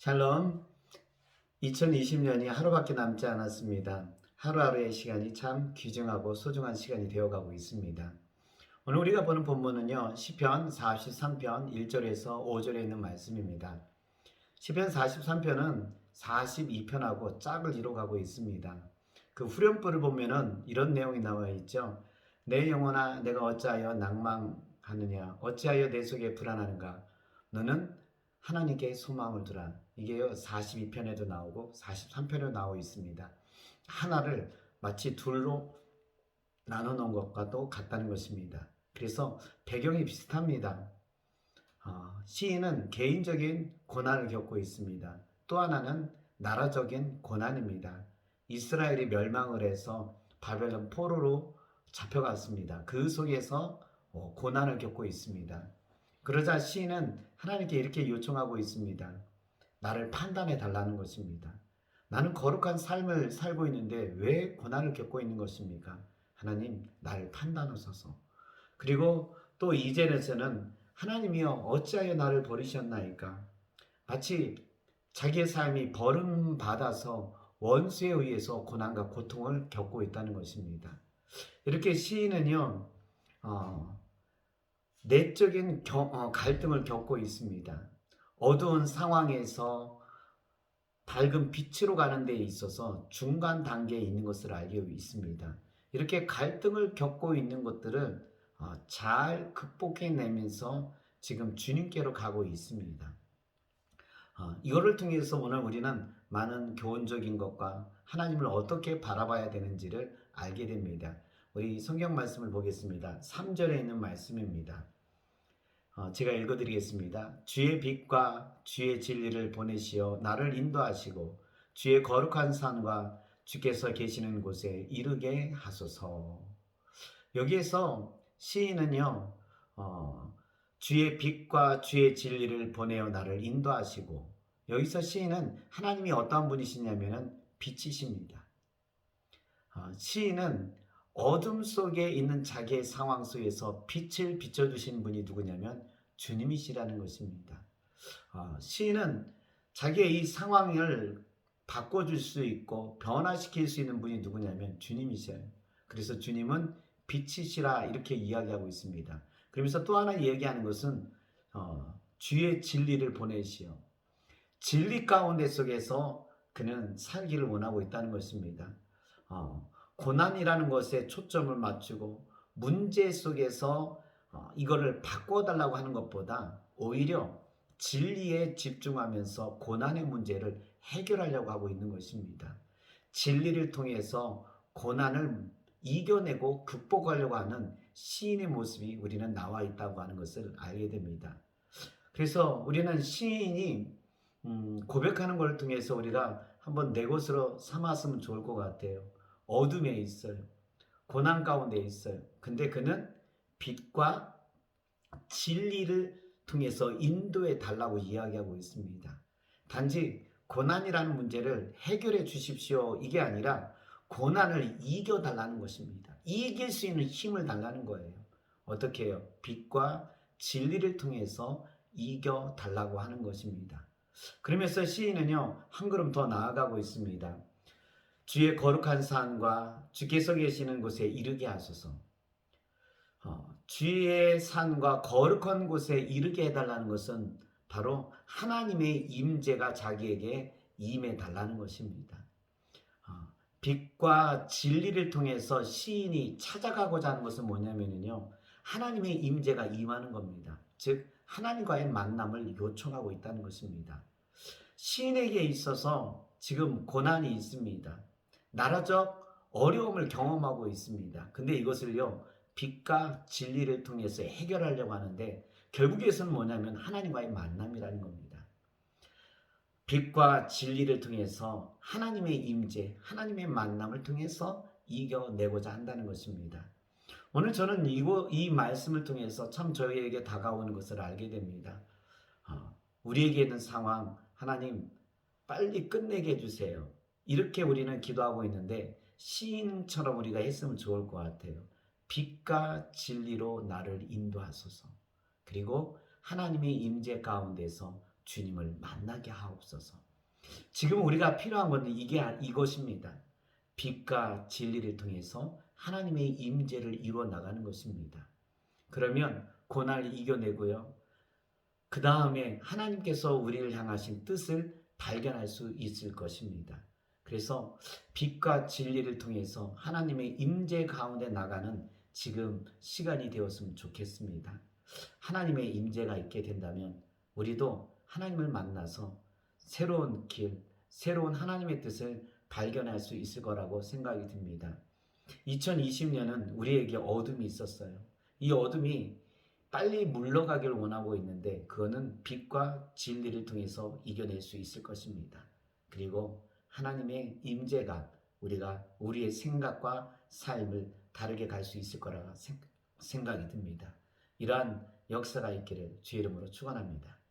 샬롬. 2020년이 하루밖에 남지 않았습니다. 하루하루의 시간이 참 귀중하고 소중한 시간이 되어가고 있습니다. 오늘 우리가 보는 본문은요, 시편 43편 1절에서 5절에 있는 말씀입니다. 시편 43편은 42편하고 짝을 이뤄가고 있습니다. 그 후렴부를 보면은 이런 내용이 나와 있죠. 내 영혼아, 내가 어찌하여 낭망하느냐? 어찌하여 내 속에 불안하는가? 너는 하나님께 소망을 두라. 이게요, 42편에도 나오고 43편에도 나오고 있습니다. 하나를 마치 둘로 나눠 놓은 것과도 같다는 것입니다. 그래서 배경이 비슷합니다. 시인은 개인적인 고난을 겪고 있습니다. 또 하나는 나라적인 고난입니다. 이스라엘이 멸망을 해서 바벨론 포로로 잡혀갔습니다. 그 속에서 고난을 겪고 있습니다. 그러자 시인은 하나님께 이렇게 요청하고 있습니다. 나를 판단해 달라는 것입니다. 나는 거룩한 삶을 살고 있는데 왜 고난을 겪고 있는 것입니까? 하나님, 나를 판단하소서. 그리고 또 2절에서는 하나님이여 어찌하여 나를 버리셨나이까? 마치 자기의 삶이 버림받아서 원수에 의해서 고난과 고통을 겪고 있다는 것입니다. 이렇게 시인은요, 내적인 갈등을 겪고 있습니다. 어두운 상황에서 밝은 빛으로 가는 데 있어서 중간 단계에 있는 것을 알고 있습니다. 이렇게 갈등을 겪고 있는 것들을 잘 극복해내면서 지금 주님께로 가고 있습니다. 이거를 통해서 오늘 우리는 많은 교훈적인 것과 하나님을 어떻게 바라봐야 되는지를 알게 됩니다. 우리 성경 말씀을 보겠습니다. 3절에 있는 말씀입니다. 제가 읽어드리겠습니다. 주의 빛과 주의 진리를 보내시어 나를 인도하시고 주의 거룩한 산과 주께서 계시는 곳에 이르게 하소서. 여기에서 시인은요, 주의 빛과 주의 진리를 보내어 나를 인도하시고, 여기서 시인은 하나님이 어떠한 분이시냐면은 빛이십니다. 시인은 어둠 속에 있는 자기의 상황 속에서 빛을 비춰주신 분이 누구냐면 주님이시라는 것입니다. 시인은 자기의 이 상황을 바꿔줄 수 있고 변화시킬 수 있는 분이 누구냐면 주님이셔요. 그래서 주님은 빛이시라 이렇게 이야기하고 있습니다. 그러면서 또 하나 얘기하는 것은 주의 진리를 보내시어 진리 가운데 속에서 그는 살기를 원하고 있다는 것입니다. 고난이라는 것에 초점을 맞추고 문제 속에서 이거를 바꿔달라고 하는 것보다 오히려 진리에 집중하면서 고난의 문제를 해결하려고 하고 있는 것입니다. 진리를 통해서 고난을 이겨내고 극복하려고 하는 시인의 모습이 우리는 나와 있다고 하는 것을 알게 됩니다. 그래서 우리는 시인이 고백하는 걸 통해서 우리가 한번 내 것으로 삼았으면 좋을 것 같아요. 어둠에 있어요. 고난 가운데 있어요. 근데 그는 빛과 진리를 통해서 인도해 달라고 이야기하고 있습니다. 단지 고난이라는 문제를 해결해 주십시오 이게 아니라 고난을 이겨 달라는 것입니다. 이길 수 있는 힘을 달라는 거예요. 어떻게 해요? 빛과 진리를 통해서 이겨 달라고 하는 것입니다. 그러면서 시인은요, 한 걸음 더 나아가고 있습니다. 주의 거룩한 산과 주께서 계시는 곳에 이르게 하소서. 주의 산과 거룩한 곳에 이르게 해달라는 것은 바로 하나님의 임재가 자기에게 임해 달라는 것입니다. 빛과 진리를 통해서 시인이 찾아가고자 하는 것은 뭐냐면요, 하나님의 임재가 임하는 겁니다. 즉 하나님과의 만남을 요청하고 있다는 것입니다. 시인에게 있어서 지금 고난이 있습니다. 나라적 어려움을 경험하고 있습니다. 근데 이것을요, 빛과 진리를 통해서 해결하려고 하는데 결국에서는 뭐냐면 하나님과의 만남이라는 겁니다. 빛과 진리를 통해서 하나님의 임재, 하나님의 만남을 통해서 이겨내고자 한다는 것입니다. 오늘 저는 이 말씀을 통해서 참 저희에게 다가오는 것을 알게 됩니다. 우리에게 있는 상황, 하나님 빨리 끝내게 해주세요. 이렇게 우리는 기도하고 있는데 시인처럼 우리가 했으면 좋을 것 같아요. 빛과 진리로 나를 인도하소서. 그리고 하나님의 임재 가운데서 주님을 만나게 하옵소서. 지금 우리가 필요한 것은 이것입니다. 빛과 진리를 통해서 하나님의 임재를 이루어 나가는 것입니다. 그러면 고난을 이겨내고요. 그 다음에 하나님께서 우리를 향하신 뜻을 발견할 수 있을 것입니다. 그래서 빛과 진리를 통해서 하나님의 임재 가운데 나가는 지금 시간이 되었으면 좋겠습니다. 하나님의 임재가 있게 된다면 우리도 하나님을 만나서 새로운 길, 새로운 하나님의 뜻을 발견할 수 있을 거라고 생각이 듭니다. 2020년은 우리에게 어둠이 있었어요. 이 어둠이 빨리 물러가길 원하고 있는데 그거는 빛과 진리를 통해서 이겨낼 수 있을 것입니다. 그리고 하나님의 임재가 우리의 생각과 삶을 다르게 갈 수 있을 거라 생각이 듭니다. 이러한 역사가 있기를 주의 이름으로 축원합니다.